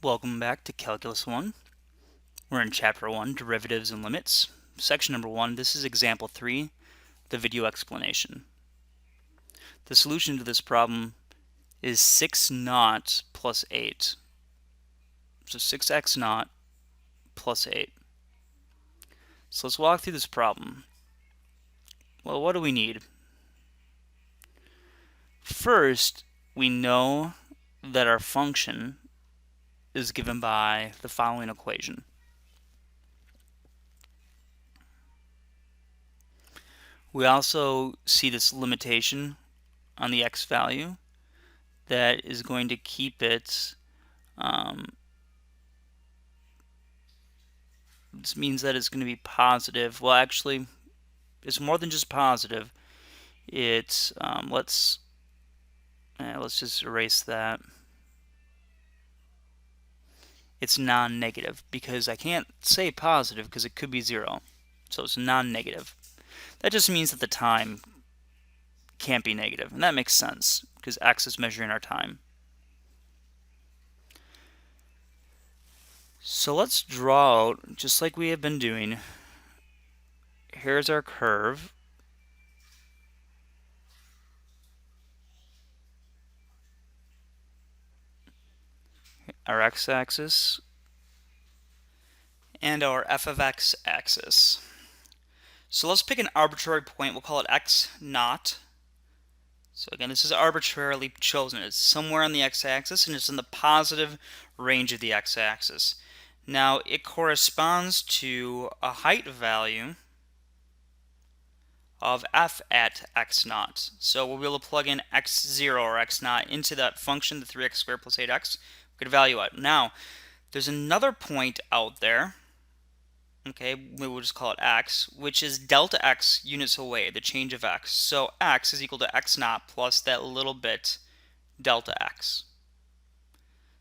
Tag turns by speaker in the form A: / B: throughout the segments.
A: Welcome back to Calculus 1. We're in Chapter 1, Derivatives and Limits. Section number 1, this is Example 3, the video explanation. The solution to this problem is 6 naught plus 8. So 6x naught plus 8. So let's walk through this problem. Well, what do we need? First, we know that our function is given by the following equation. We also see this limitation on the x value that is going to keep it, this means that it's going to be positive. Well, actually, it's more than just positive. It's, let's just erase that. It's non-negative because I can't say positive because it could be 0. So it's non-negative. That just means that the time can't be negative, and that makes sense because x is measuring our time. So let's draw out, just like we have been doing, here's our curve. Our x-axis and our f of x axis. So let's pick an arbitrary point. We'll call it x naught. So again, this is arbitrarily chosen. It's somewhere on the x-axis and it's in the positive range of the x-axis. Now it corresponds to a height value of f at x naught. So we'll be able to plug in x0 or x naught into that function, the 3x squared plus 8x. We could evaluate it. Now, there's another point out there, okay, we will just call it x, which is delta x units away, the change of x. So x is equal to x naught plus that little bit delta x.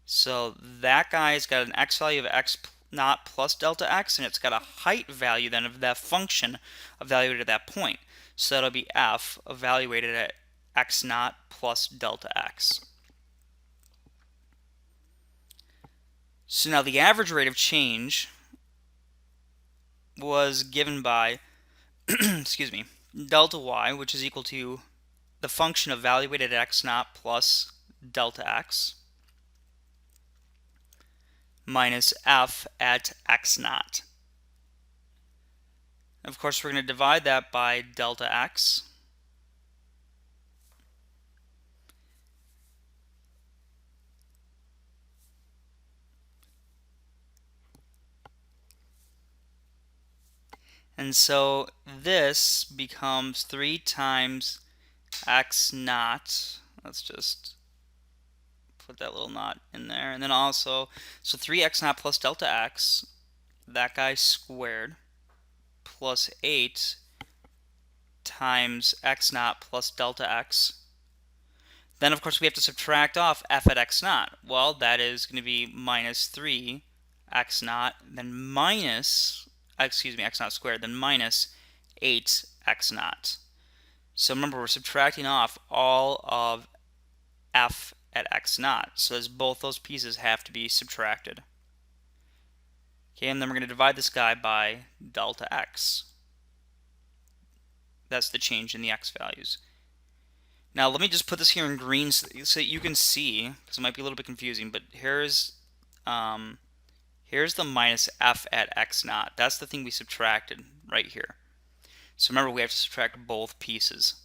A: So that guy's got an x value of x naught plus delta x, and it's got a height value then of that function evaluated at that point. So that'll be f evaluated at x naught plus delta x. So now the average rate of change was given by excuse me, delta y, which is equal to the function evaluated at x naught plus delta x minus f at x naught. Of course, we're going to divide that by delta x. And so this becomes 3 times x naught. Let's just put that little naught in there. And then also, so 3x naught plus delta x, that guy squared, plus 8 times x naught plus delta x. Then, of course, we have to subtract off f at x naught. Well, that is going to be minus 3 x naught, then minus, x naught squared, then minus 8 x naught. So remember, we're subtracting off all of f at x naught. So as both those pieces have to be subtracted. Okay, and then we're going to divide this guy by delta x. That's the change in the x values. Now let me just put this here in green so you can see, because it might be a little bit confusing, but here's the minus f at x naught. That's the thing we subtracted right here. So remember, we have to subtract both pieces.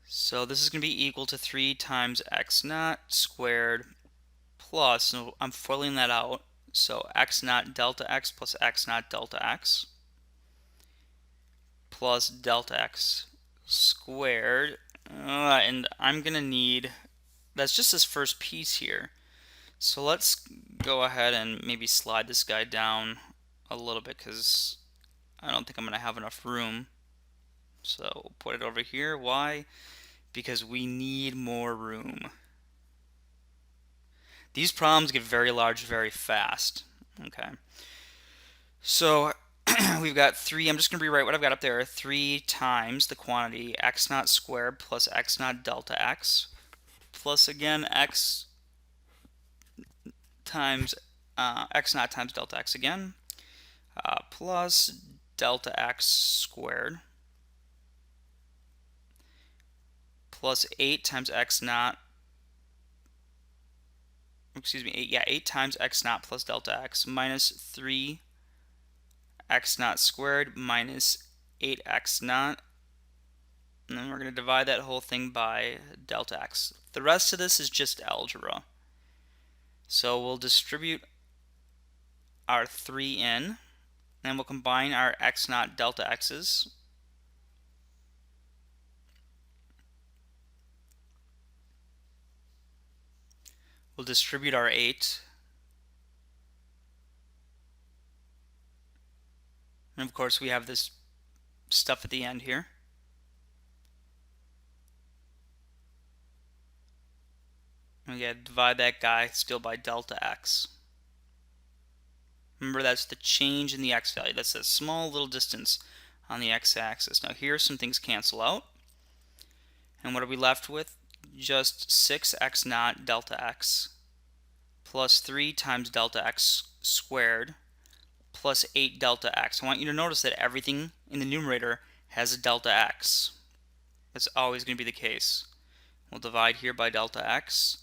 A: So this is going to be equal to 3 times x naught squared plus, so I'm foiling that out, so x naught delta x plus x naught delta x plus delta x squared, and I'm going to need, that's just this first piece here. So let's go ahead and maybe slide this guy down a little bit because I don't think I'm going to have enough room. So we'll put it over here. Why? Because we need more room. These problems get very large very fast. Okay. So we've got 3, I'm just going to rewrite what I've got up there, 3 times the quantity x naught squared plus x naught delta x plus again x times x naught times delta x again, plus delta x squared plus 8 times x naught, excuse me, 8 times x naught plus delta x minus 3 x naught squared minus 8x naught, and then we're going to divide that whole thing by delta x. The rest of this is just algebra. So we'll distribute our 3 in, and we'll combine our x naught delta x's. We'll distribute our 8. And of course we have this stuff at the end here. We gotta divide that guy still by delta x. Remember, that's the change in the x value. That's a small little distance on the x-axis. Now here some things cancel out. And what are we left with? Just 6x naught delta x plus 3 times delta x squared plus 8 delta x. I want you to notice that everything in the numerator has a delta x. That's always going to be the case. We'll divide here by delta x.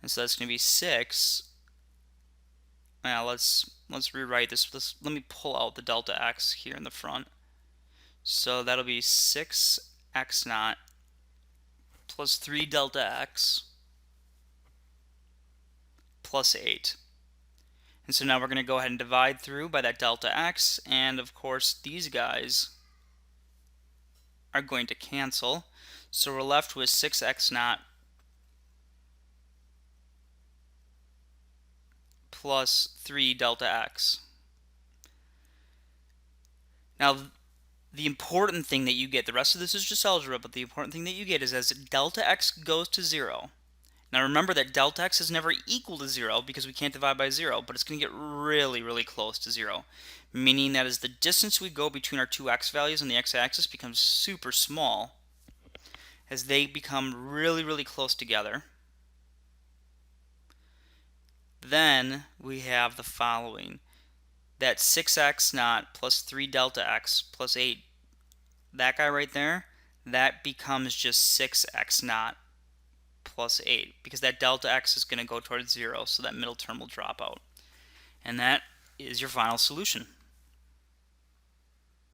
A: And so that's going to be 6. Now let's rewrite this. Let me pull out the delta x here in the front. So that'll be 6x naught plus 3 delta x plus 8. And so now we're going to go ahead and divide through by that delta x, and of course these guys are going to cancel. So we're left with 6x naught plus 3 delta x. Now the important thing that you get, the rest of this is just algebra, but the important thing that you get is as delta x goes to 0. Now remember that delta x is never equal to 0 because we can't divide by 0, but it's going to get really, really close to 0. Meaning that as the distance we go between our two x values on the x-axis becomes super small, as they become really, really close together, then we have the following. That 6x naught plus 3 delta x plus 8, that guy right there, that becomes just 6x naught plus 8, because that delta x is going to go towards 0, so that middle term will drop out. And that is your final solution.